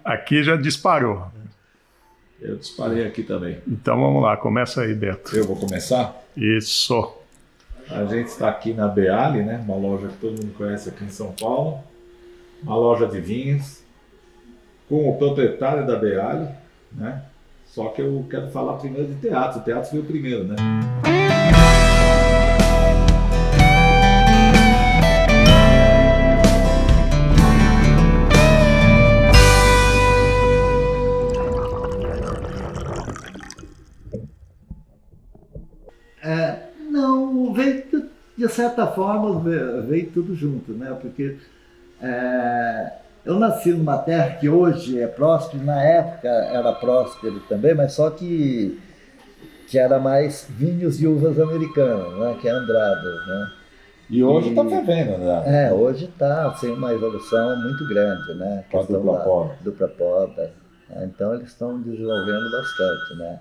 Aqui já disparou. Eu disparei aqui também. Então vamos lá, começa aí, Beto. Eu vou começar? Isso. A gente está aqui na Beale, né? Uma loja que todo mundo conhece aqui em São Paulo. Uma loja de vinhos, com o proprietário da Beale, né? Só que eu quero falar primeiro de teatro. O teatro foi o primeiro, né? Não, veio, de certa forma, veio tudo junto, né? Porque eu nasci numa terra que hoje é próspera, na época era próspero também, mas só que era mais vinhos e uvas americanas, né? Que é Andradas, né? E hoje está fervendo, né? Hoje está assim, uma evolução muito grande, né? Com a dupla poda. Então eles estão desenvolvendo bastante, né?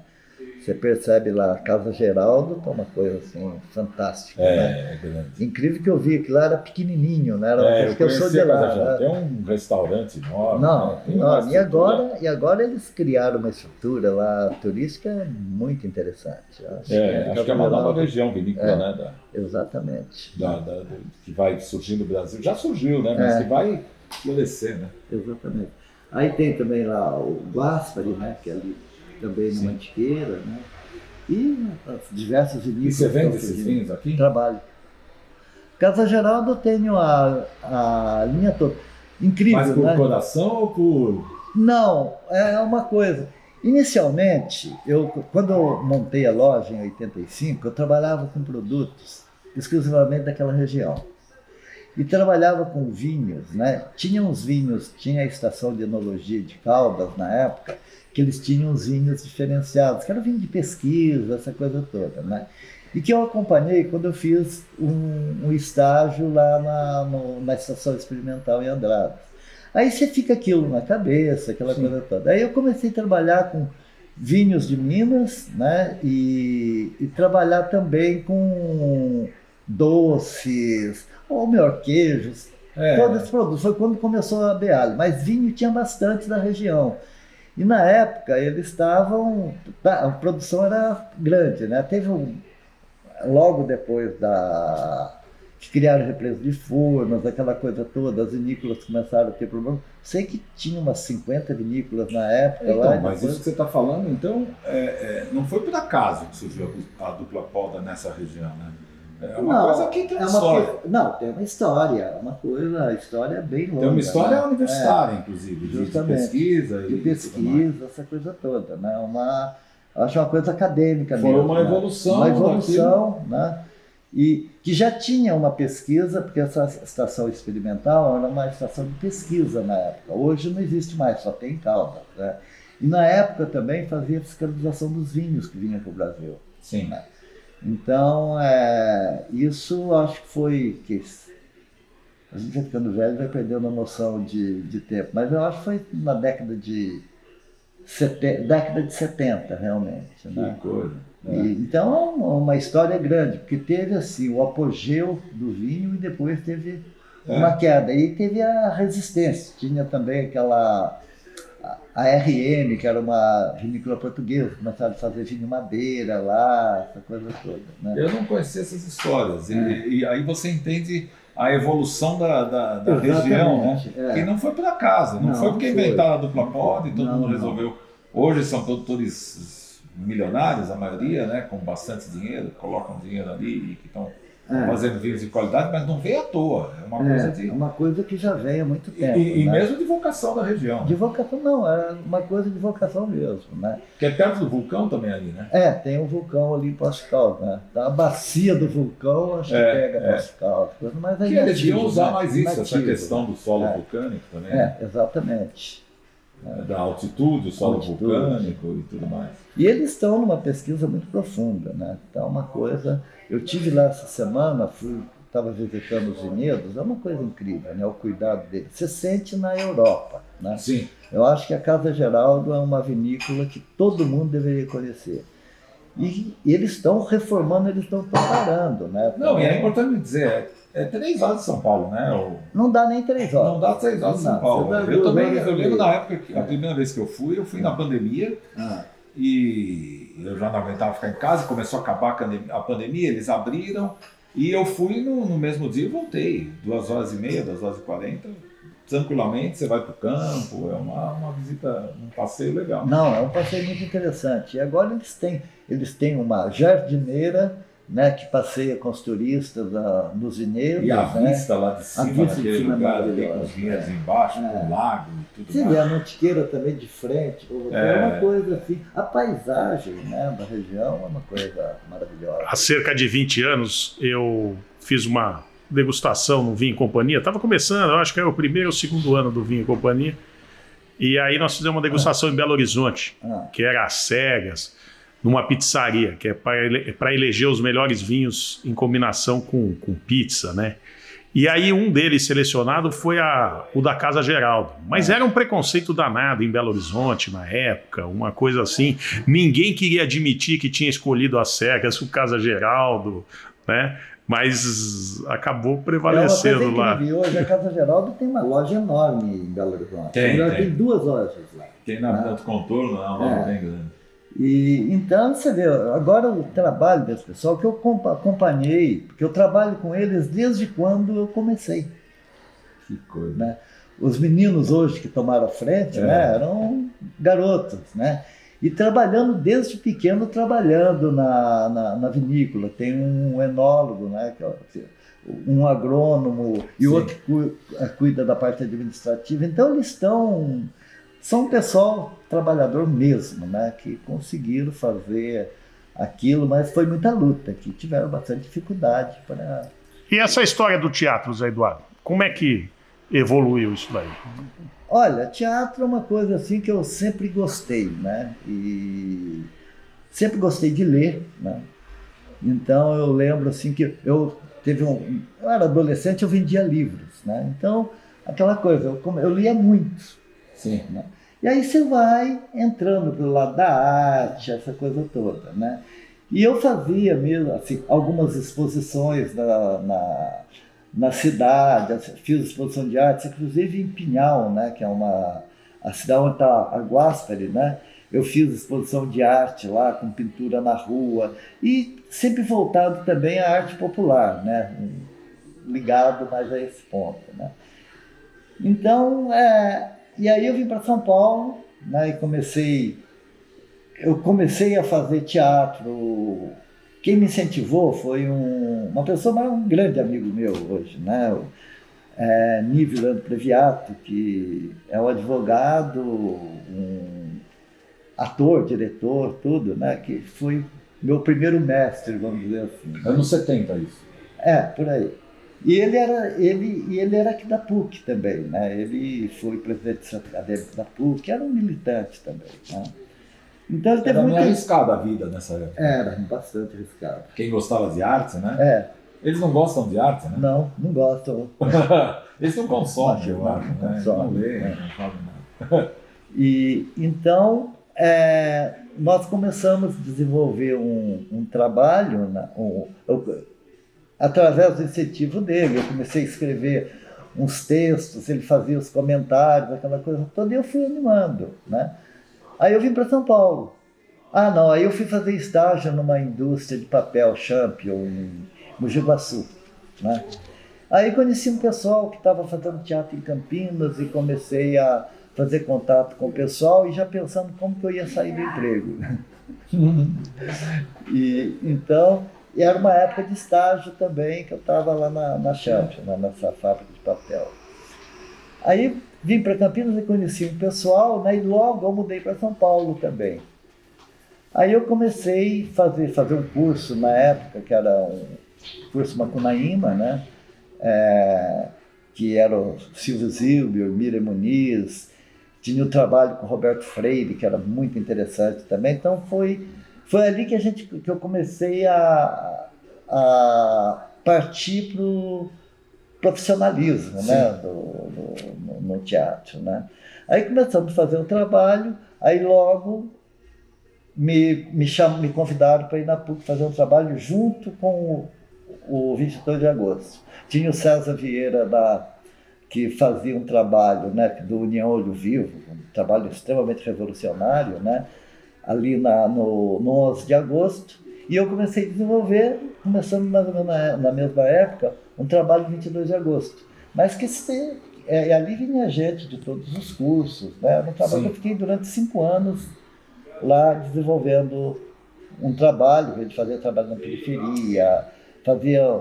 Você percebe lá, a Casa Geraldo tá uma coisa assim, fantástica, né? É grande. Incrível que eu vi que lá era pequenininho, né? Era uma coisa que eu sou de lá. Né? Tem um restaurante enorme. Não, né? não. E agora eles criaram uma estrutura lá turística muito interessante. Acho que é uma nova região vinícola, né? Exatamente. Que vai surgir no Brasil. Já surgiu, né? Mas que vai florescer, né? Exatamente. Aí tem também lá o Guaspari, né? Que é ali também na Mantiqueira, né? E as diversas vinícolas. E você vende esses vinhos aqui? Trabalho. Casa Geraldo eu tenho a linha toda. Incrível, mas por né? coração ou por... Não, é uma coisa. Inicialmente, quando eu montei a loja em 85, eu trabalhava com produtos exclusivamente daquela região. E trabalhava com vinhos, né? Tinha a estação de enologia de Caldas na época, que eles tinham os vinhos diferenciados, que era vinho de pesquisa, essa coisa toda, né? E que eu acompanhei quando eu fiz um estágio lá na estação experimental em Andradas. Aí você fica aquilo na cabeça, aquela coisa toda. Aí eu comecei a trabalhar com vinhos de Minas, né? E trabalhar também com doces, ou melhor, queijos, todos esses produtos. Foi quando começou a Beale, mas vinho tinha bastante da região. E na época eles estavam, a produção era grande, né? Teve logo depois que criaram represa de Furnas, aquela coisa toda, as vinícolas começaram a ter problema. Sei que tinha umas 50 vinícolas na época. Então, lá, mas isso que você está falando, então, não foi por acaso que surgiu a dupla poda nessa região, né? É uma coisa que tem uma história. Tem uma história, a história é bem longa. Tem uma história universitária, inclusive, de pesquisa. De pesquisa, essa coisa toda, né? Acho uma coisa acadêmica mesmo. Foi uma evolução. Uma evolução, né? E que já tinha uma pesquisa, porque essa estação experimental era uma estação de pesquisa na época. Hoje não existe mais, só tem Caldas, né? E na época também fazia fiscalização dos vinhos que vinham para o Brasil. Sim. Né? Então, isso acho que foi... A gente vai ficando velho, vai perdendo a noção de tempo. Mas eu acho que foi na década de 70, realmente. Né? Que coisa. Então, é uma história grande, porque teve assim, o apogeu do vinho e depois teve uma queda. E teve a resistência. Tinha também a RM, que era uma vinícola portuguesa, começaram a fazer vinho madeira lá, essa coisa toda. Né? Eu não conhecia essas histórias. E aí você entende a evolução da região, né? Que não foi por acaso, não foi porque inventaram a dupla poda e todo mundo resolveu. Hoje são produtores milionários, a maioria, né? Com bastante dinheiro, colocam dinheiro ali e que estão fazendo vinhos de qualidade, mas não veio à toa. É uma coisa que já vem há muito tempo. E né? mesmo de vocação da região. De vocação não, é uma coisa de vocação mesmo. Né? Que é perto do vulcão também ali, né? Tem um vulcão ali em Poços de Caldas, né? A bacia do vulcão, acho que pega Poços de Caldas. Mas que eles deviam usar mais isso, essa questão do solo vulcânico também. Exatamente. Da altitude, o solo vulcânico e tudo mais. E eles estão numa pesquisa muito profunda, né? Então, uma coisa... Eu tive lá essa semana, estava visitando os vinhedos, é uma coisa incrível, né? O cuidado deles. Você sente na Europa, né? Sim. Eu acho que a Casa Geraldo é uma vinícola que todo mundo deveria conhecer. E eles estão reformando, eles estão preparando, né? Não, e é importante dizer, É 3 horas de São Paulo, né? Não dá nem 3 horas. Não dá 3 horas de São Paulo. Eu lembro na época, que a primeira vez que eu fui na pandemia, e eu já não aguentava ficar em casa, começou a acabar a pandemia, eles abriram, e eu fui no mesmo dia e voltei, 2h30, 2h40, tranquilamente, você vai para o campo, é uma visita, um passeio legal. Não, é um passeio muito interessante. E agora eles têm uma jardineira, né, que passeia com os turistas nos vinhedos. E a né? vista lá de cima, naquele lugar ali, com os vinhedos embaixo, com o lago e tudo Você mais. vê a Mantiqueira também de frente, é uma coisa assim. A paisagem, né, da região é uma coisa maravilhosa. Há cerca de 20 anos eu fiz uma degustação no Vinho e Companhia. Estava começando, eu acho que era o primeiro ou segundo ano do Vinho e Companhia. E aí nós fizemos uma degustação em Belo Horizonte, que era às cegas, numa pizzaria, que é para eleger os melhores vinhos em combinação com pizza, né? E aí um deles selecionado foi o da Casa Geraldo. Mas era um preconceito danado em Belo Horizonte na época, uma coisa assim. Ninguém queria admitir que tinha escolhido às cegas o Casa Geraldo, né? Mas acabou prevalecendo lá. Hoje a Casa Geraldo tem uma loja enorme em Belo Horizonte. Tem 2 lojas lá. Tem na Ponto Contorno, é uma loja bem grande. E então você vê, agora o trabalho desse pessoal que eu acompanhei, porque eu trabalho com eles desde quando eu comecei. Que coisa. Né? Os meninos hoje que tomaram a frente, né, eram garotos, né? E trabalhando desde pequeno, trabalhando na vinícola. Tem um enólogo, né, um agrônomo e outro cuida da parte administrativa. Então eles são um pessoal trabalhador mesmo, né, que conseguiram fazer aquilo, mas foi muita luta, que tiveram bastante dificuldade para... E essa história do teatro, Zé Eduardo, como é que evoluiu isso daí? Olha, teatro é uma coisa assim que eu sempre gostei, né, e sempre gostei de ler, né, então eu lembro assim que eu era adolescente, eu vendia livros, né, então aquela coisa, eu lia muito. Sim. Né? E aí você vai entrando pelo lado da arte, essa coisa toda, né? E eu fazia mesmo, assim, algumas exposições na cidade, fiz exposição de arte, inclusive em Pinhal, né? Que é a cidade onde está a Guaspari, né? Eu fiz exposição de arte lá, com pintura na rua, e sempre voltado também à arte popular, né? Ligado mais a esse ponto, né? Então, e aí eu vim para São Paulo, né, e eu comecei a fazer teatro. Quem me incentivou foi uma pessoa, um grande amigo meu hoje, né, Nívio Leandro Previato, que é um advogado, um ator, diretor, tudo, né, que foi meu primeiro mestre, vamos dizer assim. Anos 70 isso. Por aí. E ele era aqui da PUC também, né? Ele foi presidente do Centro Acadêmico da PUC, era um militante também, né? Então ele teve era meio arriscada a vida nessa época. Era bastante arriscado. Quem gostava de arte, né? Eles não gostam de arte, né? Não gostam. Eles não consomem, eu acho, né? Não lêem, não fazem nada. E então nós começamos a desenvolver um trabalho, né? Através do incentivo dele, eu comecei a escrever uns textos, ele fazia os comentários, aquela coisa toda, e eu fui animando, né? Aí eu vim para São Paulo. Aí eu fui fazer estágio numa indústria de papel, Champion, em Mogi Guaçu, né? Aí conheci um pessoal que estava fazendo teatro em Campinas e comecei a fazer contato com o pessoal e já pensando como que eu ia sair do emprego. E era uma época de estágio também, que eu estava lá na Champion, nessa fábrica de papel. Aí vim para Campinas e conheci um pessoal, né, e logo eu mudei para São Paulo também. Aí eu comecei a fazer um curso na época, que era um curso Macunaíma, né, que era o Silvio Zilber, Miriam Muniz, tinha o trabalho com o Roberto Freire, que era muito interessante também. Então foi ali que eu comecei a partir para o profissionalismo, né, no teatro, né. Aí começamos a fazer um trabalho, aí logo me convidaram para ir na PUC fazer um trabalho junto com o 22 de agosto. Tinha o César Vieira, que fazia um trabalho, né, do União Olho Vivo, um trabalho extremamente revolucionário, né, ali no 11 de agosto. E eu comecei a desenvolver, começando mais ou menos na mesma época, um trabalho 22 de agosto. Mas que ali vinha gente de todos os cursos, né? Era um trabalho que eu fiquei durante 5 anos lá desenvolvendo um trabalho. A gente fazia trabalho na periferia, fazia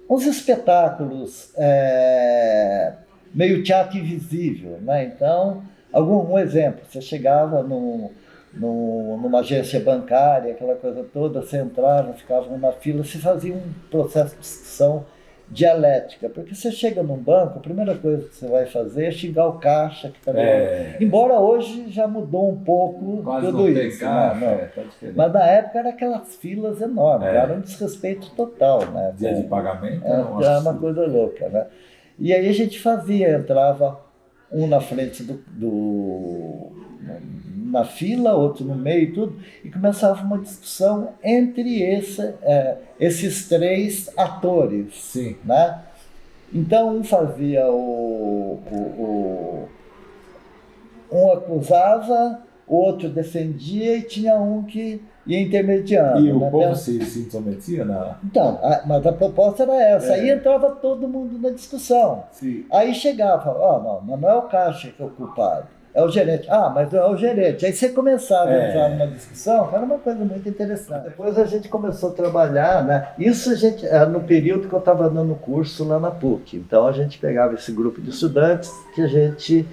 uns espetáculos, meio teatro invisível, né? Então, um exemplo, você chegava numa agência bancária, aquela coisa toda, você entrava, ficava numa fila, se fazia um processo de discussão dialética, porque você chega num banco, a primeira coisa que você vai fazer é xingar o caixa que está embora hoje já mudou um pouco tudo isso. Caixa, mas na época era aquelas filas enormes, era um desrespeito total, né? Dia de pagamento era uma coisa louca, né? E aí a gente entrava um na frente na fila, outro no meio e tudo, e começava uma discussão entre esses 3 atores. Sim. Né? Então um fazia um acusava, o outro defendia e tinha um que ia intermediando. E o povo se intrometia na... Então, mas a proposta era essa. Aí entrava todo mundo na discussão. Sim. Aí chegava, não é o caixa que é o culpado, é o gerente. Mas não é o gerente. Aí você começava a entrar numa discussão, era uma coisa muito interessante. Depois a gente começou a trabalhar, né? Isso era no período que eu estava dando curso lá na PUC. Então a gente pegava esse grupo de estudantes que a gente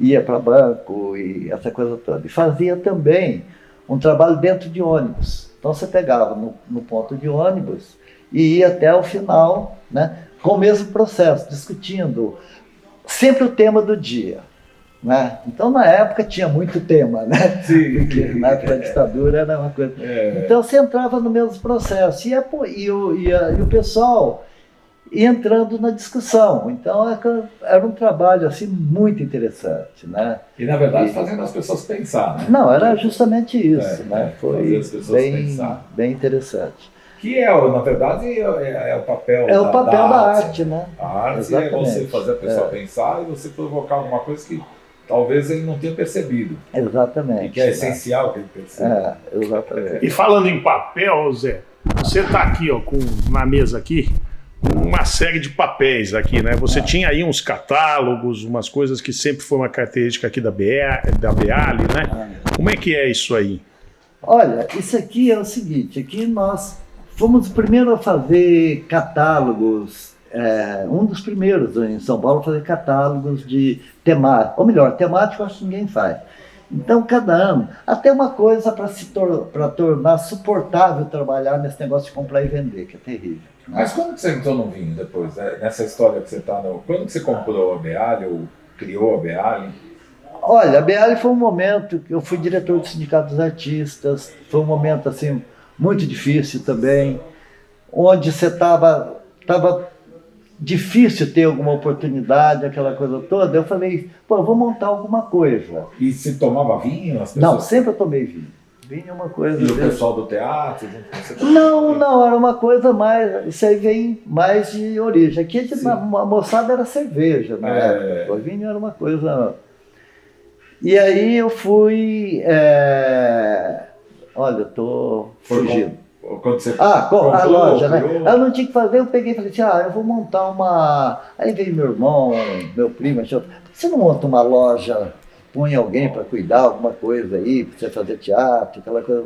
ia para banco e essa coisa toda. E fazia também um trabalho dentro de ônibus. Então você pegava no ponto de ônibus e ia até o final, né? Com o mesmo processo, discutindo sempre o tema do dia. Né? Então, na época, tinha muito tema, né? Sim, porque na época da ditadura era uma coisa. Então, você entrava no mesmo processo e o pessoal ia entrando na discussão. Então, era um trabalho assim, muito interessante. Né? E, na verdade, fazendo as pessoas pensar. Né? Não, era justamente isso. Né? Foi bem interessante. Que na verdade, é o papel o papel da arte, né? A arte exatamente. É você fazer a pessoa pensar e você provocar alguma coisa que talvez ele não tenha percebido. Exatamente. E que é essencial que ele perceba. Exatamente. E falando em papel, Zé, você está aqui, ó, na mesa aqui, uma série de papéis aqui, né? Você tinha aí uns catálogos, umas coisas que sempre foi uma característica aqui da Beali, né? Como é que é isso aí? Olha, isso aqui é o seguinte, aqui nós fomos o primeiro a fazer catálogos, um dos primeiros em São Paulo a fazer catálogos de temática, ou melhor, temático acho que ninguém faz. Então, cada ano, até uma coisa para tornar suportável trabalhar nesse negócio de comprar e vender, que é terrível. Né? Mas quando que você entrou no vinho depois? Nessa história que você está quando que você comprou a Beali ou criou a Beali? Olha, a Beali foi um momento que eu fui diretor do Sindicato dos Artistas, foi um momento assim muito difícil também, onde você estava difícil ter alguma oportunidade, aquela coisa toda. Eu falei, eu vou montar alguma coisa. E você tomava vinho? Não, sempre eu tomei vinho. Vinho é uma coisa... E o pessoal do teatro? Não, era uma coisa mais... Isso aí vem mais de origem. Aqui a moçada era cerveja, né? O vinho era uma coisa... E aí eu fui... Olha, eu tô fugindo. Quando você a loja, né? Eu não tinha que fazer, eu peguei e falei assim, eu vou montar uma... Aí veio meu irmão, meu primo, achou, por que você não monta uma loja, põe alguém para cuidar, alguma coisa aí, para você fazer teatro, aquela coisa.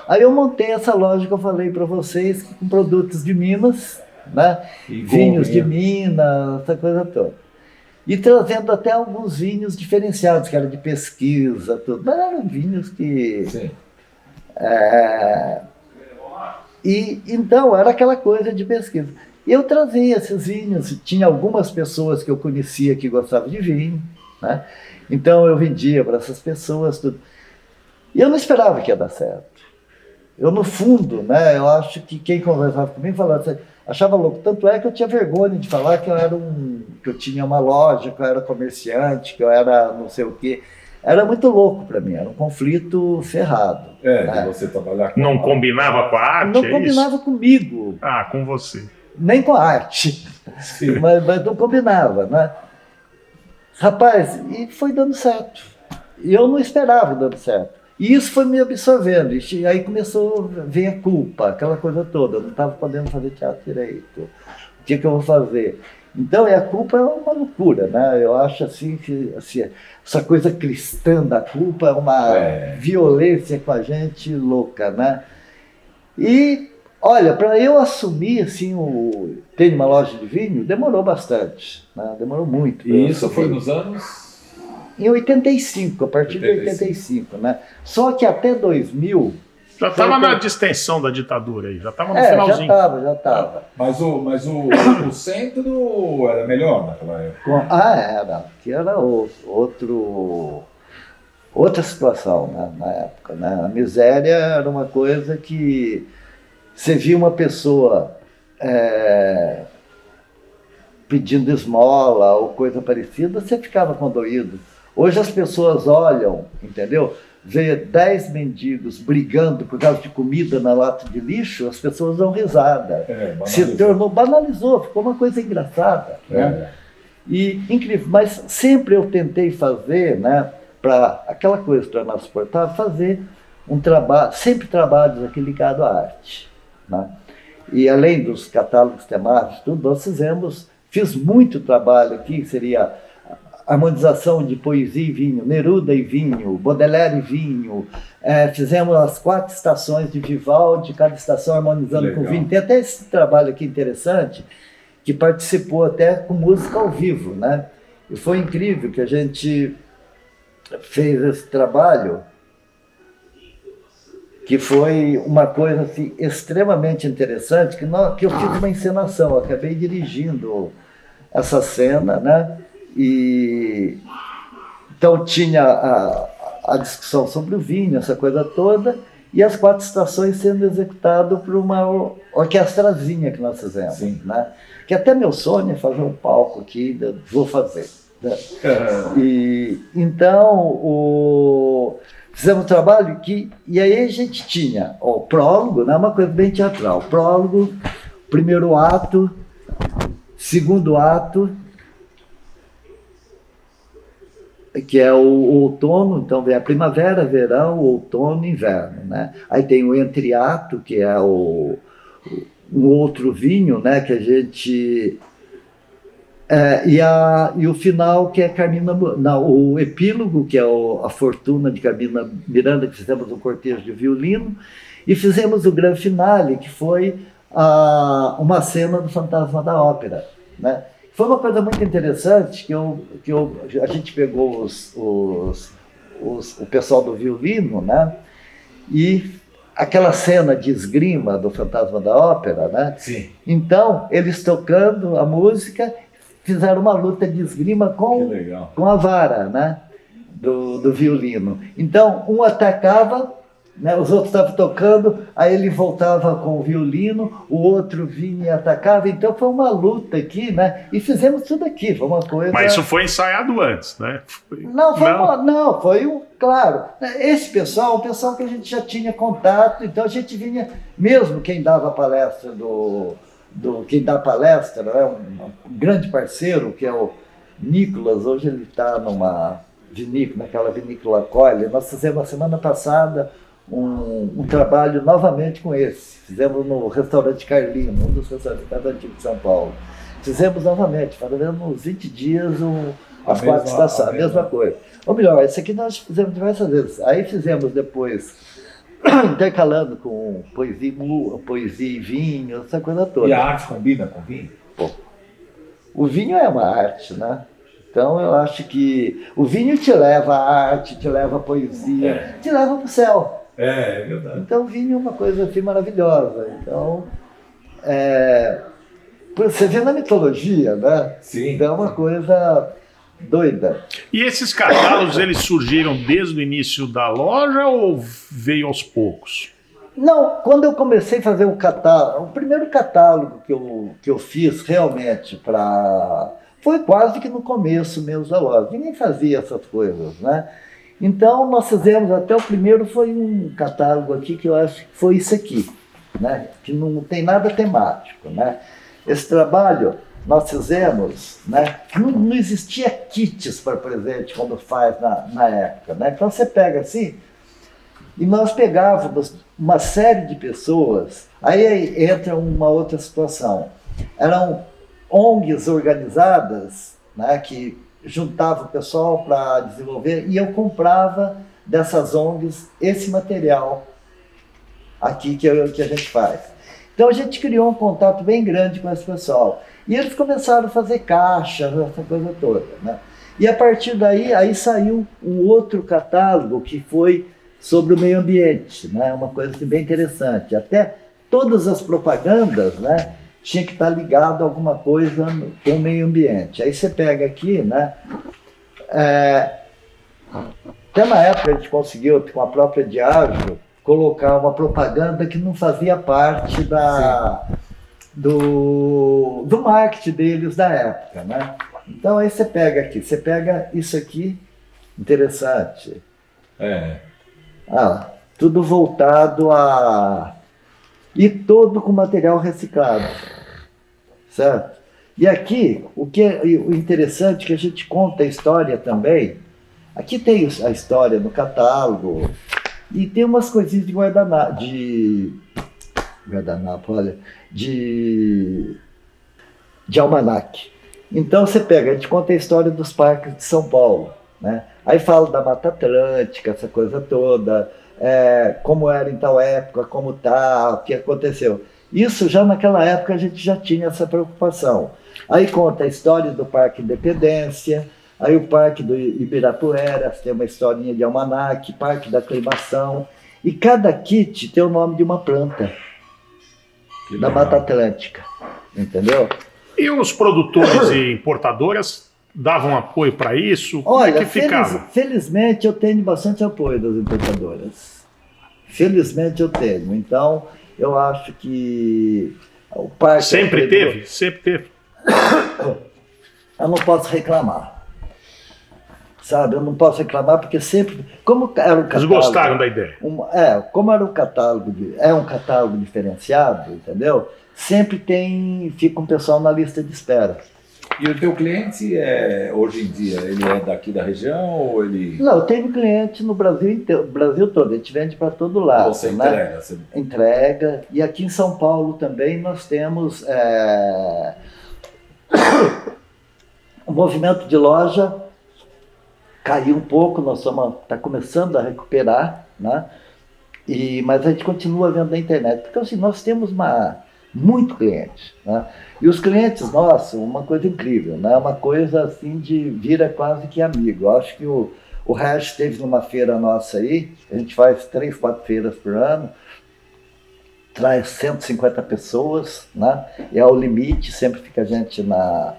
Aí eu montei essa loja que eu falei para vocês, com produtos de Minas, né? Vinhos de Minas, essa coisa toda. E trazendo até alguns vinhos diferenciados, que era de pesquisa, tudo. Mas eram vinhos que... Sim. E então era aquela coisa de pesquisa. Eu trazia esses vinhos, tinha algumas pessoas que eu conhecia que gostavam de vinho, né? Então eu vendia para essas pessoas tudo. E eu não esperava que ia dar certo. Eu no fundo, né, eu acho que quem conversava comigo falava, achava louco. Tanto é que eu tinha vergonha de falar que eu tinha uma loja, que eu era comerciante, que eu era não sei o quê. Era muito louco para mim, era um conflito ferrado. De você trabalhar com Não combinava com a arte? Não combinava comigo. Ah, com você. Nem com a arte. Mas não combinava, né? Rapaz, e foi dando certo. E eu não esperava dando certo. E isso foi me absorvendo. E aí começou a vir a culpa, aquela coisa toda. Eu não estava podendo fazer teatro direito. O que eu vou fazer? Então, a culpa é uma loucura, né? Eu acho assim que essa coisa cristã da culpa é uma violência com a gente louca, né? E, olha, para eu assumir assim, ter uma loja de vinho, demorou bastante, né? Demorou muito. E isso foi nos anos? Em 85, a partir de 85, né? Só que até 2000... Já estava na distensão da ditadura aí, já estava no finalzinho. Já estava. Mas o centro era melhor naquela época? Era. Que era outra situação, né, na época. Né? A miséria era uma coisa que você via uma pessoa pedindo esmola ou coisa parecida, você ficava condoído. Hoje as pessoas olham, entendeu? Vê 10 mendigos brigando por causa de comida na lata de lixo, as pessoas dão risada. Banalizou, ficou uma coisa engraçada. Né? E incrível, mas sempre eu tentei fazer, né, para aquela coisa tornar suportável, fazer um trabalho, sempre trabalhos aqui ligados à arte. Né? E além dos catálogos temáticos, tudo, fiz muito trabalho aqui, seria harmonização de poesia e vinho, Neruda e vinho, Baudelaire e vinho. Fizemos as 4 estações de Vivaldi, cada estação harmonizando com vinho. Tem até esse trabalho aqui interessante, que participou até com música ao vivo, né? E foi incrível que a gente fez esse trabalho, que foi uma coisa assim, extremamente interessante, que eu fiz uma encenação, eu acabei dirigindo essa cena, né? E então tinha a discussão sobre o vinho, essa coisa toda, e as 4 estações sendo executado por uma orquestrazinha que nós fizemos, né? Que até meu sonho é fazer um palco aqui, vou fazer. Né? E então fizemos um trabalho e aí a gente tinha o prólogo, né? Uma coisa bem teatral, prólogo, primeiro ato, segundo ato, que é o outono, então vem a primavera, verão, outono, inverno, né? Aí tem o entreato, que é o outro vinho, né? Que a gente... e o final, que é Carmina... Não, o epílogo, que é a fortuna de Carmina Miranda, que fizemos um cortejo de violino, e fizemos o grande finale, que foi uma cena do Fantasma da Ópera, né? Foi uma coisa muito interessante que a gente pegou o pessoal do violino, né? E aquela cena de esgrima do Fantasma da Ópera, né? Sim. Então, eles tocando a música, fizeram uma luta de esgrima com a vara, né? Do violino. Então, um atacava, né? Os outros estavam tocando, aí ele voltava com o violino, o outro vinha e atacava, então foi uma luta aqui, né? E fizemos tudo aqui, foi uma coisa... Mas isso foi ensaiado antes, né? Claro, esse pessoal, o pessoal que a gente já tinha contato, então a gente vinha, mesmo quem dava palestra quem dá palestra, né? Um grande parceiro, que é o Nicolas, hoje ele está naquela vinícola Coyle, nós fizemos a semana passada um trabalho novamente com esse. Fizemos no restaurante Carlino, um dos restaurantes mais antigos de São Paulo. Fizemos novamente, fazendo uns 20 dias as 4 estações, a mesma coisa. Ou melhor, esse aqui nós fizemos diversas vezes. Aí fizemos depois, intercalando com poesia e vinho, essa coisa toda. E a arte combina com vinho? O vinho é uma arte, né? Então eu acho que o vinho te leva à arte, te leva à poesia, te leva para o céu. É verdade. Então, vinho é uma coisa assim maravilhosa. Então, você vê na mitologia, né? Sim. Então, é uma coisa doida. E esses catálogos, eles surgiram desde o início da loja ou veio aos poucos? Não, quando eu comecei a fazer o primeiro catálogo que eu fiz realmente foi quase que no começo mesmo da loja. Ninguém fazia essas coisas, né? Então, nós fizemos, até o primeiro foi um catálogo aqui, que eu acho que foi isso aqui, né? Que não tem nada temático, né? Esse trabalho nós fizemos, né? Não existia kits para presente como faz na época, né? Então você pega assim, e nós pegávamos uma série de pessoas, aí entra uma outra situação. Eram ONGs organizadas, né, que juntavam o pessoal para desenvolver, e eu comprava dessas ONGs esse material aqui que a gente faz. Então a gente criou um contato bem grande com esse pessoal. E eles começaram a fazer caixa, essa coisa toda, né? E a partir daí, aí saiu um outro catálogo que foi sobre o meio ambiente, né? Uma coisa assim, bem interessante. Até todas as propagandas, né, tinha que estar ligado a alguma coisa com o meio ambiente. Aí você pega aqui, né? Até na época a gente conseguiu, com a própria Diageo, colocar uma propaganda que não fazia parte do marketing deles da época, né? Então aí você pega aqui, você pega isso aqui, interessante. Tudo voltado a... E todo com material reciclado, certo? E aqui, o interessante é que a gente conta a história também. Aqui tem a história no catálogo, e tem umas coisinhas de guardanapo, olha, de almanaque. Então você pega, a gente conta a história dos parques de São Paulo, né? Aí fala da Mata Atlântica, essa coisa toda, como era em tal época, como tá, o que aconteceu. Isso já naquela época a gente já tinha essa preocupação. Aí conta a história do Parque Independência, aí o Parque do Ibirapuera, tem uma historinha de almanaque, Parque da Aclimação, e cada kit tem o nome de uma planta da Mata Atlântica, entendeu? E os produtores e importadoras davam apoio para isso? Como Olha, é que ficava? Felizmente eu tenho bastante apoio das importadoras. Felizmente eu tenho. Então, eu acho que o parque... Sempre teve? Sempre teve. Eu não posso reclamar. Sabe, eu não posso reclamar porque sempre... Como era um catálogo... Eles gostaram da ideia. Como era um catálogo... É um catálogo diferenciado, entendeu? Sempre fica um pessoal na lista de espera. E o teu cliente, hoje em dia, ele é daqui da região ou ele... Não, eu tenho cliente no Brasil inteiro, Brasil todo, a gente vende para todo lado. Você né? entrega? Entrega. E aqui em São Paulo também nós temos o movimento de loja caiu um pouco, nós está começando a recuperar, né? Mas a gente continua vendo na internet, porque assim, nós temos muito cliente, né? E os clientes nossos, uma coisa incrível, né? Uma coisa assim vira quase que amigo. Eu acho que o Regis esteve numa feira nossa aí, a gente faz 3, 4 feiras por ano, traz 150 pessoas, né? E é o limite, sempre fica a gente na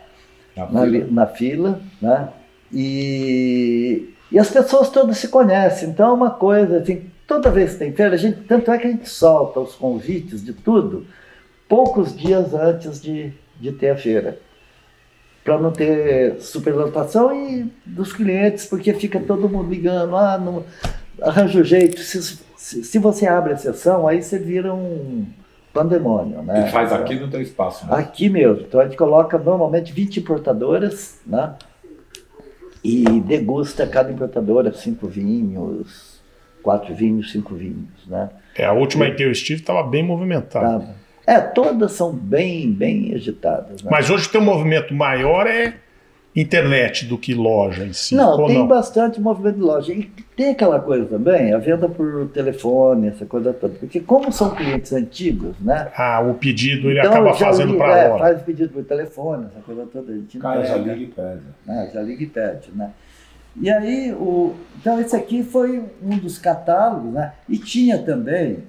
fila, né? E as pessoas todas se conhecem, então é uma coisa assim, toda vez que tem feira, tanto é que a gente solta os convites de tudo poucos dias antes de ter a feira, para não ter superlotação e dos clientes, porque fica todo mundo ligando, não arranja o jeito, se você abre a sessão, aí você vira um pandemônio, né? E faz aqui no teu espaço, né? Aqui mesmo, então a gente coloca normalmente 20 importadoras, né? E degusta cada importadora 5 vinhos, 4 vinhos, 5 vinhos, né? A última que eu estive estava bem movimentada. Todas são bem agitadas. Né? Mas hoje tem um movimento maior internet do que loja em si. Não, tem bastante movimento de loja. E tem aquela coisa também, a venda por telefone, essa coisa toda. Porque como são clientes antigos, né? O pedido ele acaba fazendo para lá. Faz pedido por telefone, essa coisa toda. A gente já liga e pede. Já liga e pede, né? E aí, então esse aqui foi um dos catálogos, né? E tinha também...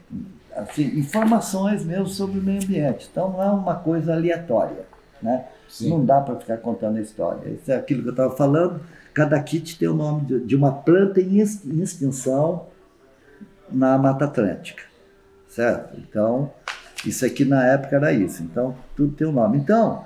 assim, informações mesmo sobre o meio ambiente. Então não é uma coisa aleatória, né? Sim. Não dá para ficar contando a história. Isso é aquilo que eu estava falando. Cada kit tem o nome de uma planta em extinção na Mata Atlântica, certo? Então, isso aqui na época era isso. Então, tudo tem o nome. Então,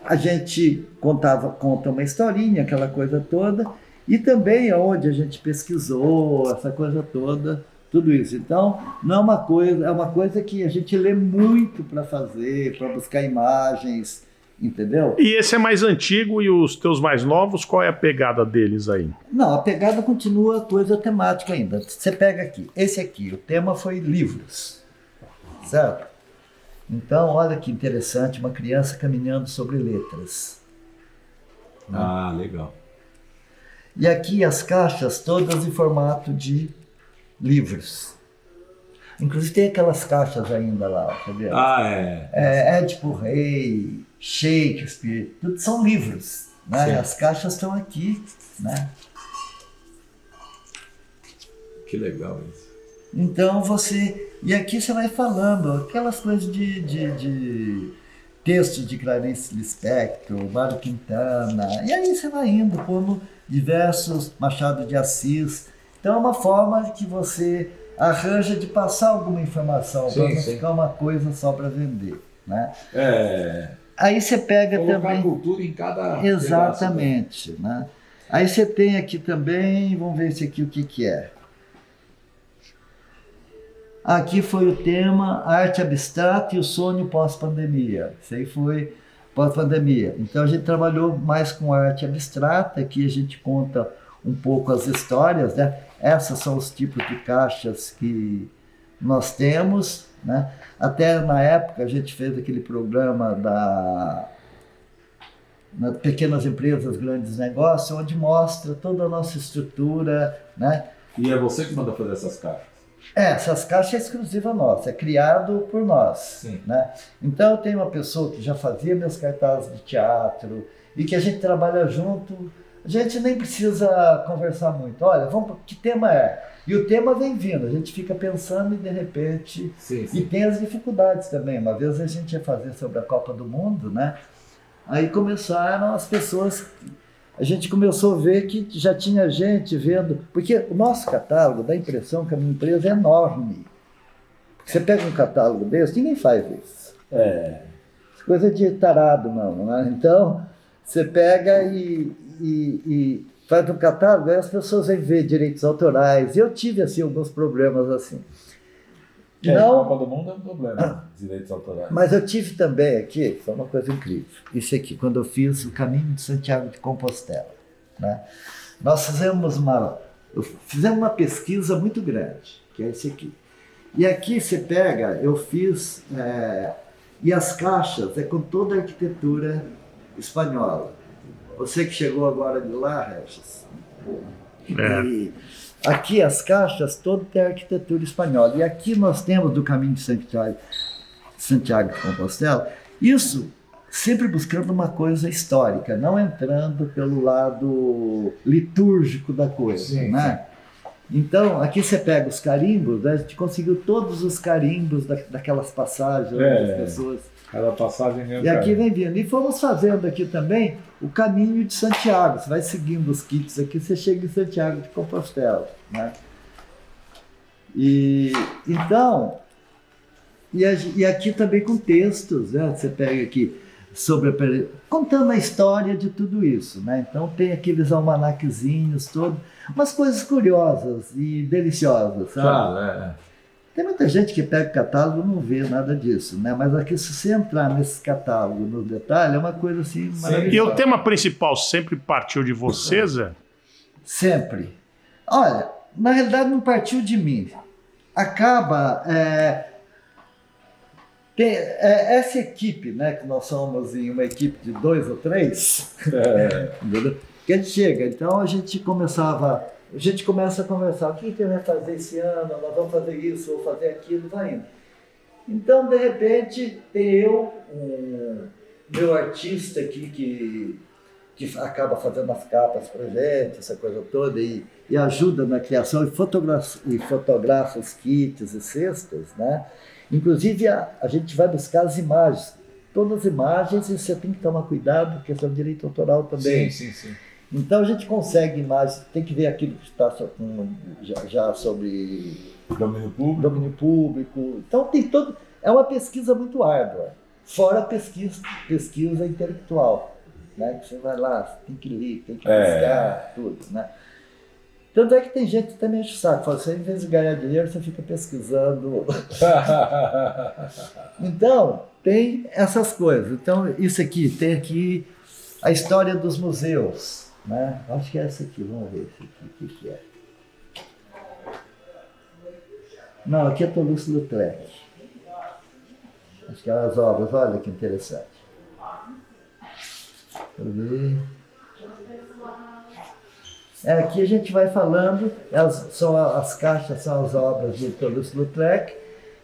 a gente conta uma historinha, aquela coisa toda, E também onde a gente pesquisou, essa coisa toda, tudo isso. Então, não é uma coisa que a gente lê muito para fazer, para buscar imagens, entendeu? E esse é mais antigo e os teus mais novos, qual é a pegada deles aí? Não, a pegada continua coisa temática ainda. Você pega aqui, esse aqui, o tema foi livros, certo? Então, olha que interessante, uma criança caminhando sobre letras. Ah, legal. E aqui as caixas todas em formato de livros. Inclusive tem aquelas caixas ainda lá, sabe? Ah, é. Édipo Rei, Shakespeare, tudo são livros, né? As caixas estão aqui, né? Que legal isso. Então e aqui você vai falando aquelas coisas de texto de Clarice Lispector, Mário Quintana, e aí você vai indo, pondo diversos, Machado de Assis. Então é uma forma que você arranja de passar alguma informação, para não ficar uma coisa só para vender, né? Aí você pega colocar também... a cultura em cada... Exatamente, né? Aí você tem aqui também, vamos ver esse aqui o que é. Aqui foi o tema Arte Abstrata e o Sonho Pós-Pandemia. Isso aí foi pós-pandemia. Então a gente trabalhou mais com arte abstrata, aqui a gente conta um pouco as histórias, né? Essas são os tipos de caixas que nós temos, né? Até na época a gente fez aquele programa nas Pequenas Empresas, Grandes Negócios, onde mostra toda a nossa estrutura, né? E é você que manda fazer essas caixas? Essas caixas é exclusiva nossa, é criado por nós. Sim. Né? Então eu tenho uma pessoa que já fazia meus cartazes de teatro e que a gente trabalha junto, a gente nem precisa conversar muito. Olha, que tema é? E o tema vem vindo, a gente fica pensando e de repente... Sim. E tem as dificuldades também. Uma vez a gente ia fazer sobre a Copa do Mundo, né? Aí começaram as pessoas... A gente começou a ver que já tinha gente vendo... Porque o nosso catálogo da impressão, que a minha empresa é enorme. Você pega um catálogo desse, ninguém faz isso. Coisa de tarado, não, né? Então, você pega e faz um catálogo, aí as pessoas vêm ver direitos autorais. Eu tive, assim, alguns problemas assim. Não, a Copa do Mundo é um problema, direitos autorais. Mas eu tive também aqui, foi uma coisa incrível, isso aqui, quando eu fiz o Caminho de Santiago de Compostela. Né? Nós fizemos uma pesquisa muito grande, que é esse aqui. E aqui você pega, eu fiz, e as caixas é com toda a arquitetura espanhola. Você que chegou agora de lá, Regis. E aqui as caixas todas têm arquitetura espanhola. E aqui nós temos do Caminho de Santiago de Compostela, isso sempre buscando uma coisa histórica, não entrando pelo lado litúrgico da coisa. Sim, né? Então, aqui você pega os carimbos, né? A gente conseguiu todos os carimbos daquelas passagens das pessoas. Cada passagem e aqui vem vindo. E fomos fazendo aqui também o Caminho de Santiago. Você vai seguindo os kits aqui, você chega em Santiago de Compostela. Né? Então, e aqui também com textos, né? Você pega aqui contando a história de tudo isso. Né? Então tem aqueles almanaquezinhos todos, umas coisas curiosas e deliciosas. Sabe? Claro, Tem muita gente que pega o catálogo e não vê nada disso, né? Mas aqui, se você entrar nesse catálogo, no detalhe, é uma coisa assim maravilhosa. E o tema principal sempre partiu de você, Zé? Sempre. Olha, na realidade não partiu de mim. Acaba... essa equipe, né? Que nós somos em uma equipe de 2 ou 3, que a gente chega, então a gente começa a conversar, o que a gente vai fazer esse ano, nós vamos fazer isso, vou fazer aquilo, vai indo. Então, de repente, tem meu artista aqui que acaba fazendo as capas pra gente, essa coisa toda, e ajuda na criação, e fotografa os kits e cestas, né? Inclusive, a gente vai buscar as imagens, todas as imagens, e você tem que tomar cuidado, porque questão de direito autoral também. Sim. Então a gente consegue imagens, tem que ver aquilo que está já sobre domínio público. Então tem é uma pesquisa muito árdua, fora a pesquisa intelectual. né? Que você vai lá, você tem que ler, tem que pesquisar, tudo, né? Tanto é que tem gente que também enche o saco, fala, você em vez de ganhar dinheiro, você fica pesquisando. Então, tem essas coisas. Então, isso aqui, tem aqui a história dos museus, né? Acho que é essa aqui, vamos ver esse aqui, o que é. Não, aqui é Toulouse-Lautrec. Acho que é as obras, olha que interessante. Deixa eu ver. Aqui a gente vai falando, são as caixas, são as obras de Toulouse-Lautrec,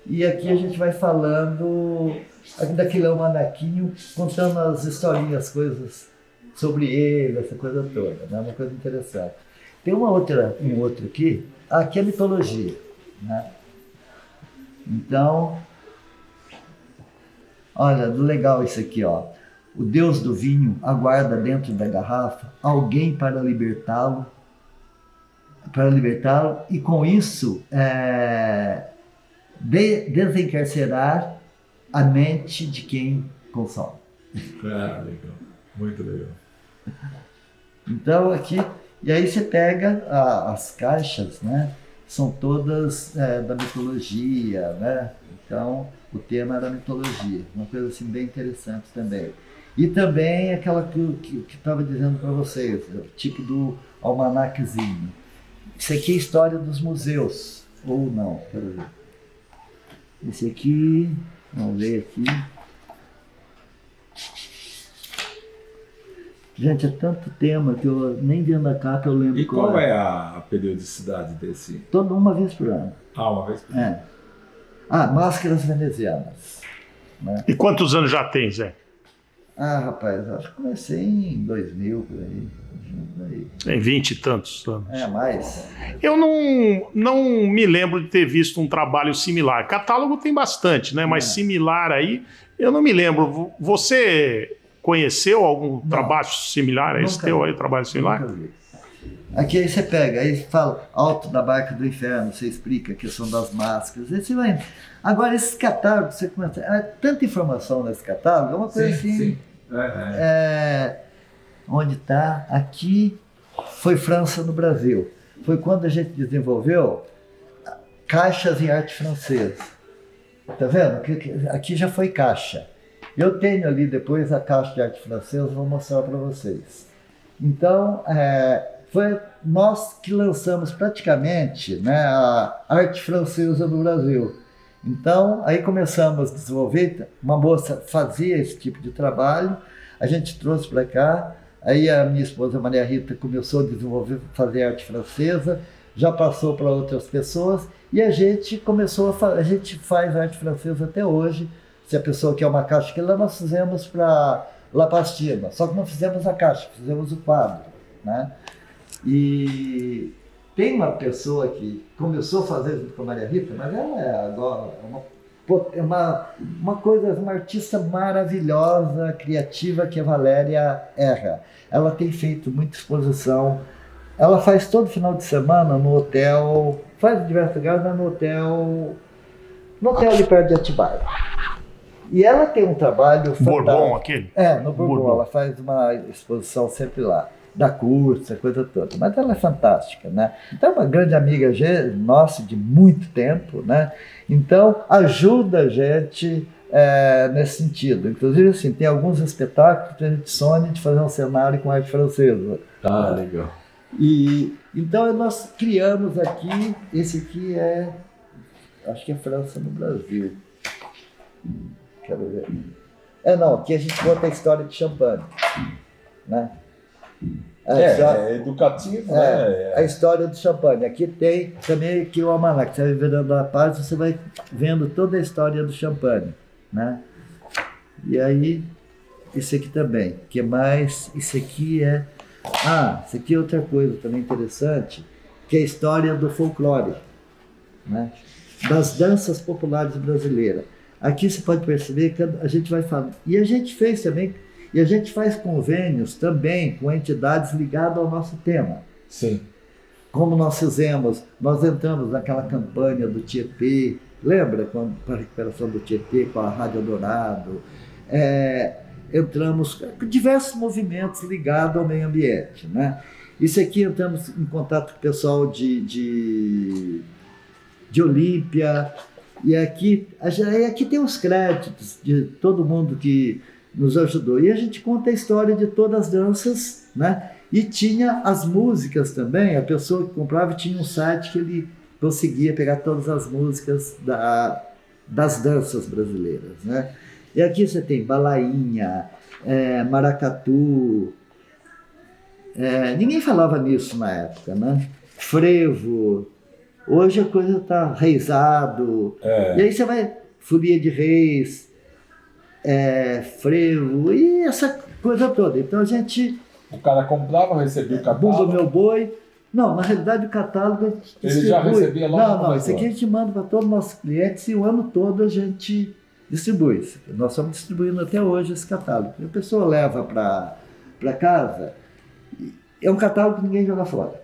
e aqui a gente vai falando daquele almanaquinho, contando as historinhas, coisas sobre ele, essa coisa toda, né? Uma coisa interessante. Tem um outro aqui é mitologia, né? Então, olha, legal isso aqui, ó. O deus do vinho aguarda dentro da garrafa alguém para libertá-lo, e com isso desencarcerar a mente de quem consome. Legal, muito legal. Então aqui, e aí você pega as caixas, né? São todas da mitologia, né? Então o tema era mitologia, uma coisa assim bem interessante também. E também aquela que estava dizendo para vocês, o tipo do almanaquezinho. Isso aqui é a história dos museus, ou não, quero ver. Esse aqui, vamos ver aqui. Gente, é tanto tema que eu nem vendo a capa eu lembro. E qual é a periodicidade desse? Toda uma vez por ano. Uma vez por ano. Máscaras venezianas. Né? E quantos anos já tem, Zé? Rapaz, acho que comecei em 2000, por aí. Tem 20 e tantos anos. Mais. Eu não me lembro de ter visto um trabalho similar. Catálogo tem bastante, né? Mas similar aí, eu não me lembro. Você conheceu algum trabalho similar a esse teu aí, trabalho similar? Nunca vi. Aqui aí você pega, aí fala Alto da Barca do Inferno, você explica a questão das máscaras, aí você vai. Agora, esses catálogos, você começa. Tanta informação nesse catálogo, é uma coisa assim. Sim. Onde está? Aqui foi França no Brasil. Foi quando a gente desenvolveu caixas em arte francesa. Tá vendo? Aqui já foi caixa. Eu tenho ali depois a caixa de arte francesa, vou mostrar para vocês. Então, foi nós que lançamos praticamente, né, a arte francesa no Brasil. Então, aí começamos a desenvolver, uma moça fazia esse tipo de trabalho, a gente trouxe para cá, aí a minha esposa Maria Rita começou a desenvolver, fazer arte francesa, já passou para outras pessoas, e a gente começou a gente faz arte francesa até hoje. Se a pessoa quer uma caixa, que lá nós fizemos para La Pastina, só que não fizemos a caixa, fizemos o quadro, né? E tem uma pessoa que começou a fazer junto com a Maria Rita, mas ela é agora uma artista maravilhosa, criativa, que é a Valéria Erra. Ela tem feito muita exposição, ela faz todo final de semana no hotel, faz em diversos lugares, mas no hotel ali perto de Atibaia. E ela tem um trabalho fantástico. Bourbon aquele? No Bourbon. Ela faz uma exposição sempre lá, da curso, a coisa toda. Mas ela é fantástica, né? Então é uma grande amiga nossa de muito tempo, né? Então ajuda a gente nesse sentido. Inclusive, assim, tem alguns espetáculos que a gente sonha de fazer um cenário com arte francesa. Legal. E então nós criamos aqui, esse aqui acho que é França no Brasil. Quero ver. Aqui a gente conta a história de Champagne, né? É educativo, né? A história do Champagne. Aqui tem também aqui o almanac. Você vai virando a página, você vai vendo toda a história do Champagne, né? E aí, isso aqui também. O que mais? Isso aqui isso aqui é outra coisa também interessante, que é a história do folclore, né? Das danças populares brasileiras. Aqui você pode perceber que a gente vai falando. E a gente fez também, e a gente faz convênios também com entidades ligadas ao nosso tema. Sim. Como nós fizemos, nós entramos naquela campanha do Tietê, lembra? Para a recuperação do Tietê, com a Rádio Dourado. entramos com diversos movimentos ligados ao meio ambiente, né? Isso aqui entramos em contato com o pessoal de Olímpia, e aqui tem os créditos de todo mundo que nos ajudou. E a gente conta a história de todas as danças, né? E tinha as músicas também, a pessoa que comprava tinha um site que ele conseguia pegar todas as músicas das danças brasileiras, né? E aqui você tem balainha, maracatu, ninguém falava nisso na época, né? Frevo, hoje a coisa está reizado, e aí você vai, folia de reis, frevo, e essa coisa toda. Então a gente... O cara comprava, recebia o catálogo. Bumba Meu Boi. Não, na realidade o catálogo ele já recebia logo. Não, isso aqui a gente manda para todos os nossos clientes e o ano todo a gente distribui. Nós estamos distribuindo até hoje esse catálogo. A pessoa leva para casa, é um catálogo que ninguém joga fora.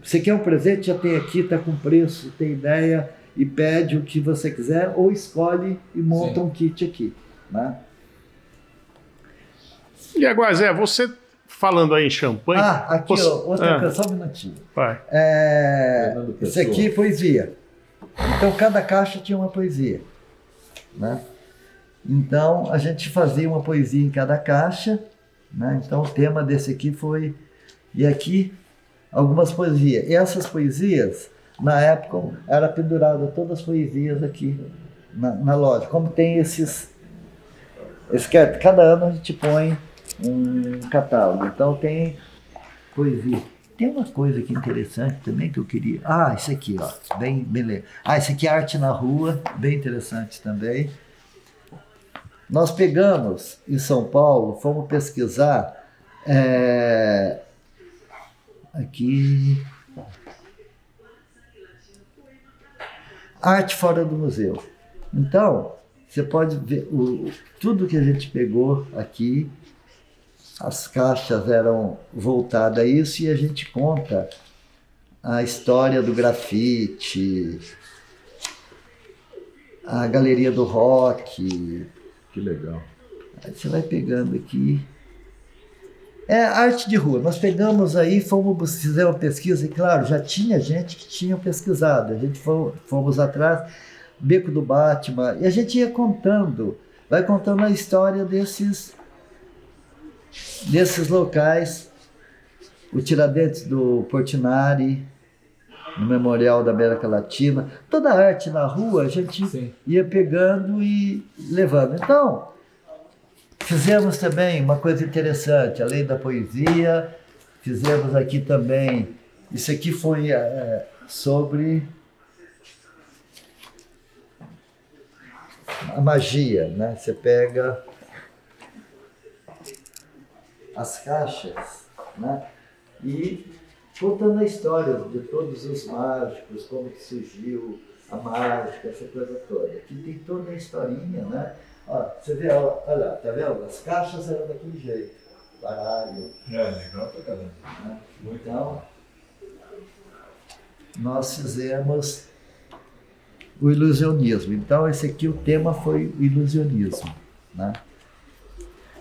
Você quer um presente, já tem aqui, está com preço, tem ideia e pede o que você quiser ou escolhe e monta um kit aqui, né? E agora, Zé, você falando aí em champanhe... aqui, você... outra canção, um minutinho. Vai. Isso aqui é poesia. Então, cada caixa tinha uma poesia, né? Então, a gente fazia uma poesia em cada caixa, né? Então, o tema desse aqui foi... E aqui, algumas poesias. E essas poesias, na época, era pendurada todas as poesias aqui na loja. Como tem cada ano a gente põe um catálogo. Então, tem poesia. Tem uma coisa aqui interessante também que eu queria... isso aqui, ó, bem legal. Isso aqui é arte na rua, bem interessante também. Nós pegamos em São Paulo, fomos pesquisar aqui... Arte fora do museu. Então, você pode ver tudo que a gente pegou aqui, as caixas eram voltadas a isso e a gente conta a história do grafite, a galeria do rock. Que legal. Aí você vai pegando aqui. Arte de rua. Nós pegamos aí, fizemos uma pesquisa, e claro, já tinha gente que tinha pesquisado. A gente fomos atrás, Beco do Batman, e a gente ia vai contando a história desses locais. O Tiradentes do Portinari, no Memorial da América Latina. Toda a arte na rua a gente ia pegando e levando. Então, fizemos também uma coisa interessante, além da poesia, fizemos aqui também, isso aqui foi sobre a magia, né? Você pega as caixas, né? E contando a história de todos os mágicos, como que surgiu a mágica, essa coisa toda. Aqui tem toda a historinha, né? Você vê, olha, tá vendo? As caixas eram daquele jeito, baralho. Legal pra caramba. Né? Então, nós fizemos o ilusionismo. Então, esse aqui, o tema foi o ilusionismo, né?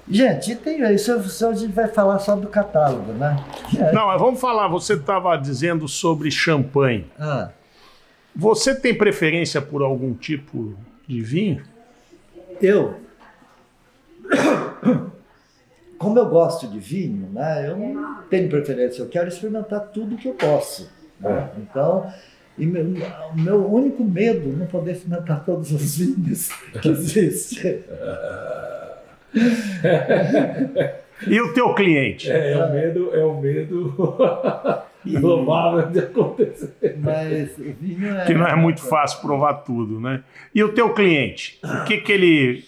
Gente, tem isso, a gente vai falar só do catálogo, né? Não, mas vamos falar, você estava dizendo sobre champanhe. Você tem preferência por algum tipo de vinho? Como eu gosto de vinho, né, eu não tenho preferência, eu quero experimentar tudo que eu posso. Né? Então, o meu único medo é não poder experimentar todos os vinhos que existem. E o teu cliente? É o medo provável de acontecer. Mas o vinho que não é muito fácil provar tudo, né? E o teu cliente? O que ele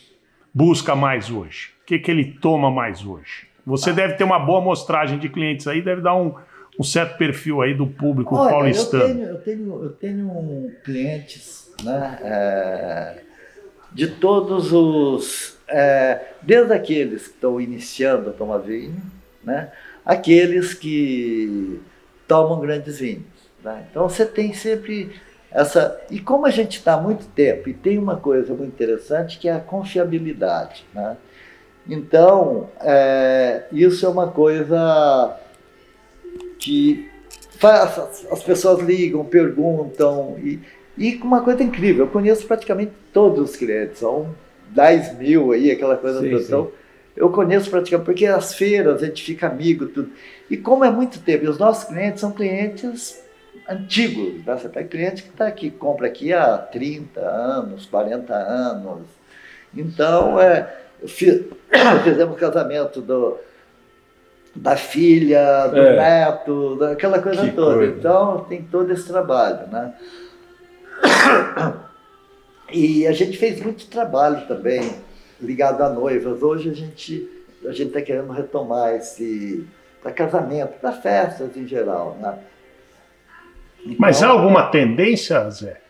busca mais hoje? O que ele toma mais hoje? Você deve ter uma boa amostragem de clientes aí, deve dar um certo perfil aí do público paulistano. Eu tenho clientes, né, de todos os... desde aqueles que estão iniciando a tomar vinho, né, aqueles que tomam grandes vinhos. Né? Então você tem sempre essa... E como a gente está há muito tempo, e tem uma coisa muito interessante que é a confiabilidade. Né? Então, isso é uma coisa que as pessoas ligam, perguntam, e uma coisa incrível, eu conheço praticamente todos os clientes, são 10 mil aí, aquela coisa toda. Então, eu conheço praticamente, porque as feiras a gente fica amigo, tudo. E como é muito tempo, e os nossos clientes são clientes antigos, né? Você pega cliente que está aqui, compra aqui há 30 anos, 40 anos. Então, fizemos o casamento da filha, do neto, aquela coisa toda. Então, tem todo esse trabalho, né? E a gente fez muito trabalho também ligado a noivas. Hoje a gente está querendo retomar esse para casamento, para festas em geral, né? Então, mas há alguma tendência, Zé,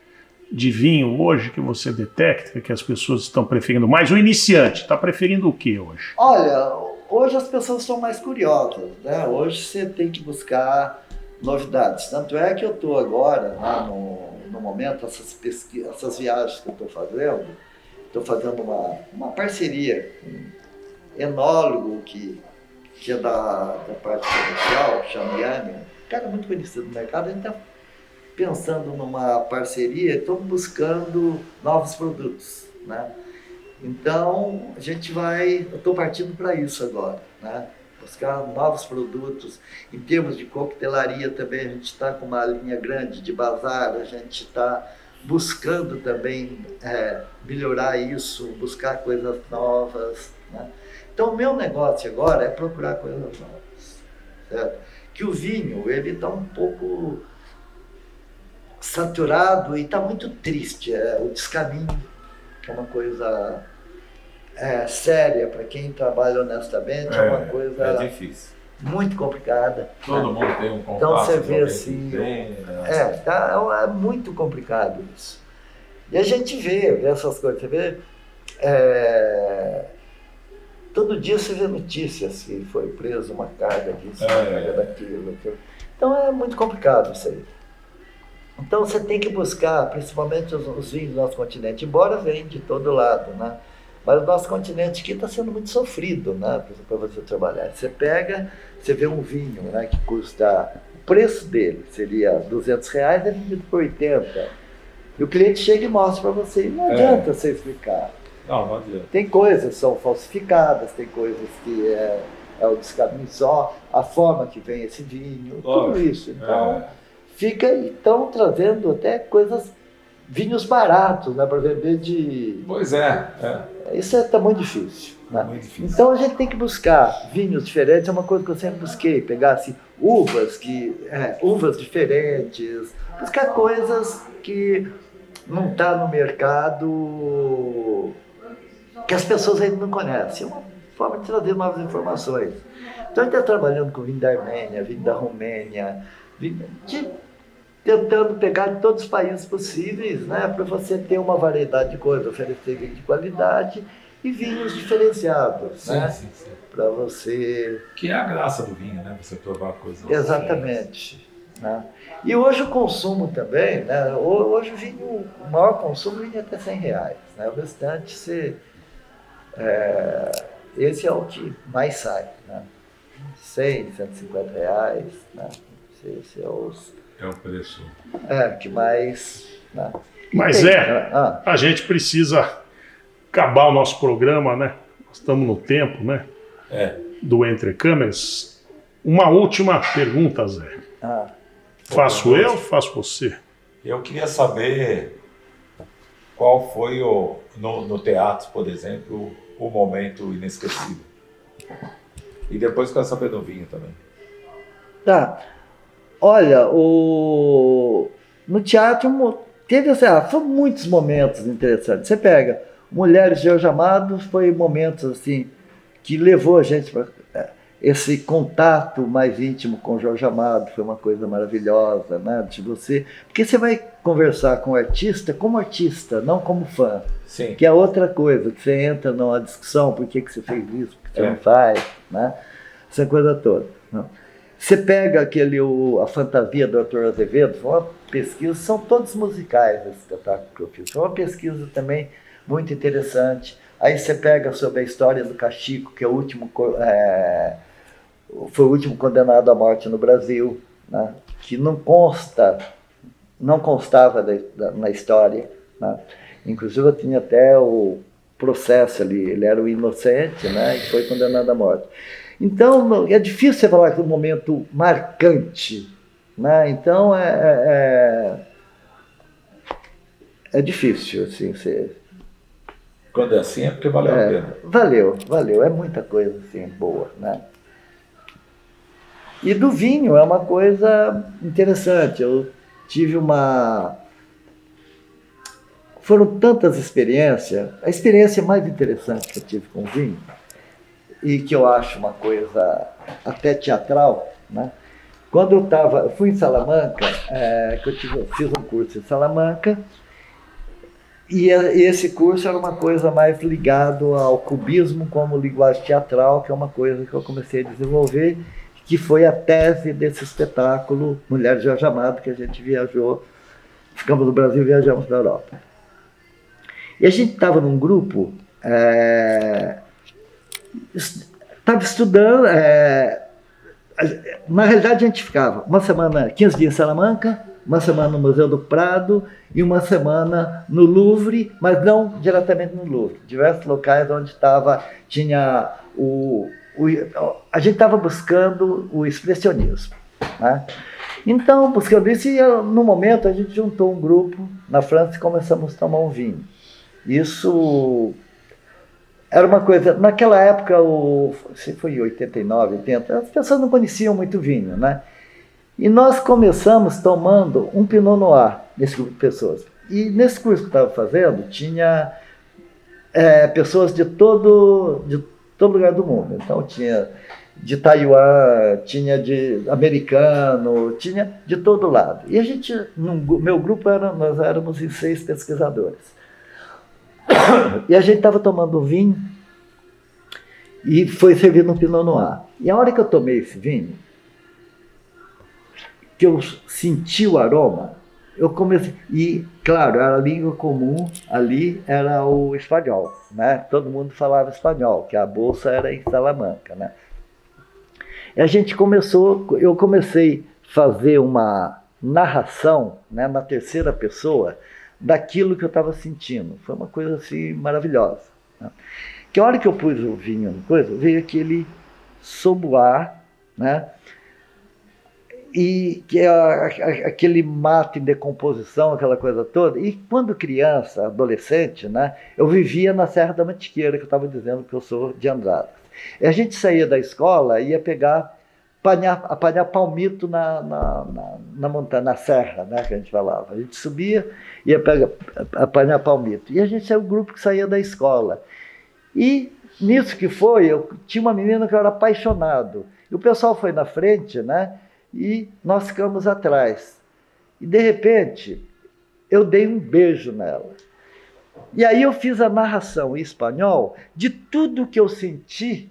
de vinho hoje que você detecta que as pessoas estão preferindo mais? O iniciante está preferindo o que hoje? Olha, hoje as pessoas estão mais curiosas, né? Hoje você tem que buscar novidades. Tanto é que eu estou agora, lá no momento, essas viagens que eu estou fazendo uma parceria com um enólogo que é da parte comercial, chama Yami, um cara muito conhecido no mercado. A gente está pensando numa parceria, estamos buscando novos produtos, né? Então, eu estou partindo para isso agora, né? Buscar novos produtos. Em termos de coquetelaria também, a gente está com uma linha grande de bazar, a gente está buscando também melhorar isso, buscar coisas novas, né? Então, o meu negócio agora é procurar coisas novas, certo? Que o vinho, ele está um pouco saturado e está muito triste. O descaminho, que é uma coisa séria para quem trabalha honestamente, é uma coisa difícil, muito complicada. Todo mundo tem um contato. Então você vê assim, é muito complicado isso. E a gente vê essas coisas, você vê, todo dia você vê notícias que foi preso uma carga disso, uma carga daquilo. Então é muito complicado isso aí. Então você tem que buscar, principalmente os vinhos do nosso continente, embora venha de todo lado, né? Mas o nosso continente aqui está sendo muito sofrido, né, para você trabalhar. Você vê um vinho, né, que custa, o preço dele seria R$200, é vendido por 80. E o cliente chega e mostra para você, e não adianta você explicar. Não adianta. Tem coisas que são falsificadas, tem coisas que é o descaminho só, a forma que vem esse vinho, tudo isso. Então, estão trazendo até vinhos baratos, né, para vender de... Pois é. Isso está muito difícil, né? Muito difícil. Então a gente tem que buscar vinhos diferentes, é uma coisa que eu sempre busquei, pegar assim, uvas diferentes, buscar coisas que não está no mercado, que as pessoas ainda não conhecem. É uma forma de trazer novas informações. Então a gente está trabalhando com vinho da Armênia, vinho da Romênia, tentando pegar de todos os países possíveis, né, para você ter uma variedade de coisas, oferecer vinho de qualidade e vinhos diferenciados, né, para você... Que é a graça do vinho, né, você provar coisas... Exatamente. Né? E hoje o consumo também, né, hoje o maior consumo vinha até R$100, né, o restante esse é o que mais sai, né, R$100, R$150, né, esse é os... É o preço. Que mais... Né? Mas a gente precisa acabar o nosso programa, né? Nós estamos no tempo, né? Do Entre Câmeras. Uma última pergunta, Zé. Faço eu ou faço você? Eu queria saber qual foi no teatro, por exemplo, o momento inesquecível. E depois quero saber do vinho também. Tá. Olha, no teatro teve foram muitos momentos interessantes. Você pega Mulheres de Jorge Amado, foi momentos assim que levou a gente para esse contato mais íntimo com Jorge Amado, foi uma coisa maravilhosa, né? De você, porque você vai conversar com o artista como artista, não como fã. Sim. Que é outra coisa, que você entra numa discussão, por que você fez isso, por que você não faz, né? Essa coisa toda. Não. Você pega a Fantasia do Arthur Azevedo, foi uma pesquisa, são todos musicais esse espetáculo que eu fiz. Foi uma pesquisa também muito interessante. Aí você pega sobre a história do Cachico, que é foi o último condenado à morte no Brasil, né? Que não constava na história, né? Inclusive eu tinha até o processo ali, ele era o inocente, né? E foi condenado à morte. Então é difícil você falar de um momento marcante, né? Então é difícil, assim, você... Quando é assim é porque valeu a pena. Valeu, é muita coisa assim, boa, né? E do vinho é uma coisa interessante, eu tive foram tantas experiências, a experiência mais interessante que eu tive com vinho, e que eu acho uma coisa até teatral, né? Quando eu fui em Salamanca, que eu fiz um curso em Salamanca, e esse curso era uma coisa mais ligado ao cubismo como linguagem teatral, que é uma coisa que eu comecei a desenvolver, que foi a tese desse espetáculo Mulher de Jorge Amado, que a gente viajou, ficamos no Brasil e viajamos para a Europa. E a gente estava num grupo, estava estudando, na realidade a gente ficava uma semana, 15 dias em Salamanca, uma semana no Museu do Prado e uma semana no Louvre, mas não diretamente no Louvre, diversos locais onde tinha a gente estava buscando o expressionismo, né? Então, buscando isso, e no momento a gente juntou um grupo na França e começamos a tomar um vinho. Isso era uma coisa, naquela época, se foi em 89, 80, as pessoas não conheciam muito vinho, né? E nós começamos tomando um Pinot Noir, nesse grupo de pessoas. E nesse curso que eu estava fazendo, tinha pessoas de todo lugar do mundo. Então tinha de Taiwan, tinha de americano, tinha de todo lado. E a gente, meu grupo, nós éramos em 6 pesquisadores. E a gente estava tomando vinho e foi servido um Pinot Noir. E a hora que eu tomei esse vinho, que eu senti o aroma, eu comecei... E, claro, era a língua comum, ali era o espanhol, né? Todo mundo falava espanhol, que a bolsa era em Salamanca, né? E eu comecei a fazer uma narração, né, na terceira pessoa daquilo que eu estava sentindo. Foi uma coisa assim maravilhosa, né? Que a hora que eu pus o vinho no coisa, veio aquele soboar, né? E que é aquele mato em decomposição, aquela coisa toda. E quando criança, adolescente, né, eu vivia na Serra da Mantiqueira, que eu estava dizendo que eu sou de Andradas. E a gente saía da escola e ia apanhar palmito na montanha, na serra, né, que a gente falava. A gente subia e ia apanhar palmito. E a gente era o grupo que saía da escola. E nisso que foi, eu tinha uma menina que eu era apaixonado. E o pessoal foi na frente, né? E nós ficamos atrás. E, de repente, eu dei um beijo nela. E aí eu fiz a narração em espanhol de tudo que eu senti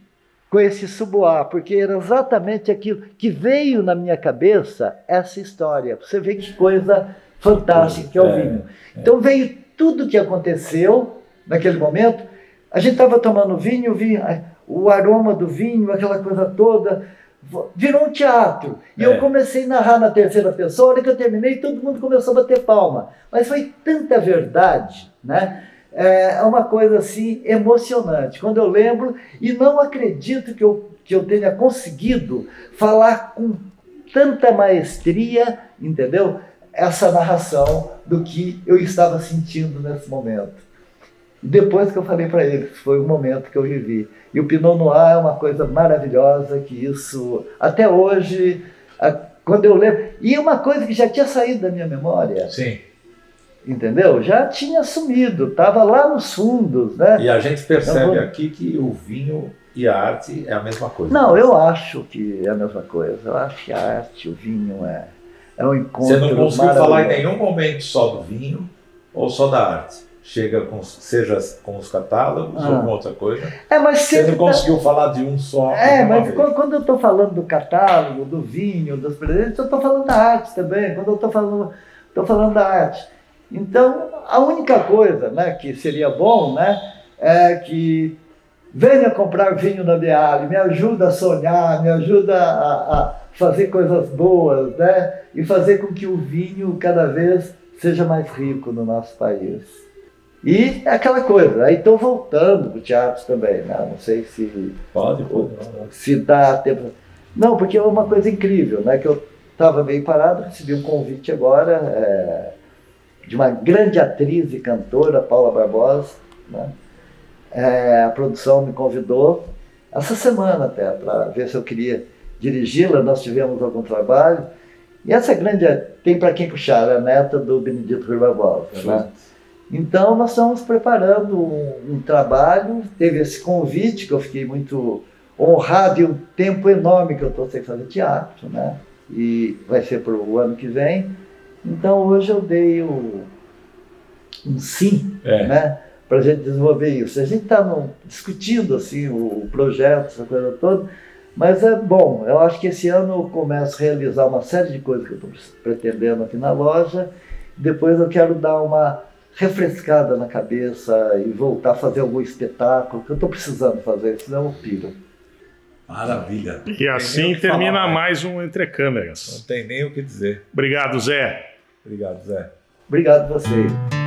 com esse suboar, porque era exatamente aquilo que veio na minha cabeça, essa história. Você vê que coisa fantástica que é o vinho. Então veio tudo que aconteceu naquele momento. A gente estava tomando vinho, o aroma do vinho, aquela coisa toda... Virou um teatro. E eu comecei a narrar na terceira pessoa. A hora que eu terminei, todo mundo começou a bater palma. Mas foi tanta verdade, né? É uma coisa assim emocionante. Quando eu lembro, e não acredito que eu tenha conseguido falar com tanta maestria, entendeu? Essa narração do que eu estava sentindo nesse momento. Depois que eu falei para ele, foi o momento que eu vivi. E o Pinot Noir é uma coisa maravilhosa, que isso, até hoje, quando eu lembro... E uma coisa que já tinha saído da minha memória. Sim. Entendeu? Já tinha sumido, estava lá nos fundos, né? E a gente percebe aqui que o vinho e a arte é a mesma coisa. Não, eu acho que é a mesma coisa. Eu acho que a arte, o vinho é um encontro. Você não conseguiu falar em nenhum momento só do vinho ou só da arte? Seja com os catálogos ou com outra coisa. Mas você não conseguiu falar de um só. Mas quando eu estou falando do catálogo, do vinho, dos presentes, eu estou falando da arte também. Quando eu estou falando da arte. Então, a única coisa, né, que seria bom, né, é que venha comprar vinho na Beale, me ajuda a sonhar, me ajuda a fazer coisas boas, né? E fazer com que o vinho cada vez seja mais rico no nosso país. E é aquela coisa, aí estou voltando para o teatro também, né? Não sei se Pode. se dá tempo. Não, porque é uma coisa incrível, né? Que eu estava meio parado, recebi um convite agora de uma grande atriz e cantora, Paula Barbosa, né? A produção me convidou essa semana até para ver se eu queria dirigi-la. Nós tivemos algum trabalho e essa grande tem para quem puxar, a neta do Benedito Rui Barbosa, né? Então nós estamos preparando um trabalho. Teve esse convite que eu fiquei muito honrado e um tempo enorme que eu estou sem fazer teatro, né? E vai ser para o ano que vem. Então hoje eu dei um sim, né? Para a gente desenvolver isso. A gente está discutindo assim, o projeto, essa coisa toda, mas é bom. Eu acho que esse ano eu começo a realizar uma série de coisas que eu estou pretendendo aqui na loja. Depois eu quero dar uma refrescada na cabeça e voltar a fazer algum espetáculo, que eu estou precisando fazer, senão eu piro. Maravilha. E assim termina mais um Entre Câmeras. Não tem nem o que dizer. Obrigado, Zé. Obrigado, Zé. Obrigado a você.